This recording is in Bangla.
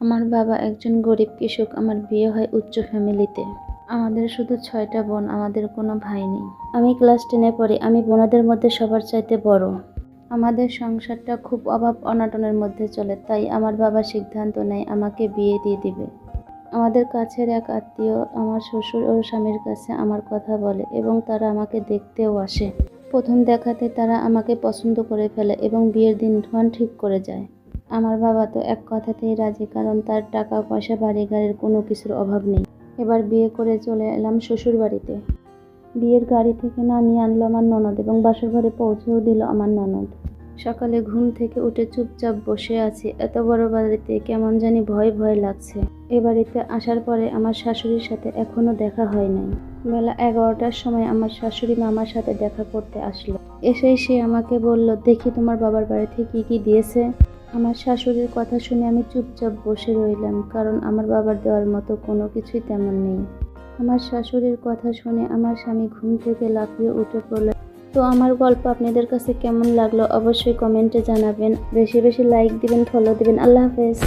আমার বাবা একজন গরিব কৃষক। আমার বিয়ে হয় উচ্চ ফ্যামিলিতে। আমাদের শুধু 6টা বোন, আমাদের কোনো ভাই নেই। আমি ক্লাস 10-এ পড়ি। আমি বোনদের মধ্যে সবার চাইতে বড়। আমাদের সংসারটা খুব অভাব অনটনের মধ্যে চলে, তাই আমার বাবা সিদ্ধান্ত নেয় আমাকে বিয়ে দিয়ে দিবে। আমাদের কাছের এক আত্মীয় আমার শ্বশুর ও স্বামীর কাছে আমার কথা বলে এবং তারা আমাকে দেখতেও আসে। প্রথম দেখাতে তারা আমাকে পছন্দ করে ফেলে এবং বিয়ের দিনক্ষণ ঠিক করে যায়। আমার বাবা তো এক কথাতেই রাজি, কারণ তার টাকা পয়সা বাড়ি গাড়ির কোনো কিছুর অভাব নেই। এবার বিয়ে করে চলে এলাম শ্বশুর বাড়িতে। বিয়ের গাড়ি থেকে নামিয়ে আনলো আমার ননদ এবং বাসর ঘরে পৌঁছেও দিল আমার ননদ। সকালে ঘুম থেকে উঠে চুপচাপ বসে আছি। এত বড় বাড়িতে কেমন জানি ভয় ভয় লাগছে। এ বাড়িতে আসার পরে আমার শাশুড়ির সাথে এখনো দেখা হয় নাই। বেলা 11টার সময় আমার শাশুড়ি মা আমার সাথে দেখা করতে আসলো। এসেই সে আমাকে বলল, দেখি তোমার বাবার বাড়ি থেকে কি কি দিয়েছে। আমার শাশুড়ির কথা শুনে আমি চুপচাপ বসে রইলাম, কারণ আমার বাবার দেওয়ার মতো কোনো কিছুই তেমন নেই। আমার শাশুড়ির কথা শুনে আমার স্বামী ঘুম থেকে লাফিয়ে উঠে পড়ল। তো আমার গল্প আপনাদের কাছে কেমন লাগলো অবশ্যই কমেন্টে জানাবেন। বেশি বেশি লাইক দিবেন, ফলো দিবেন। আল্লাহ হাফেজ।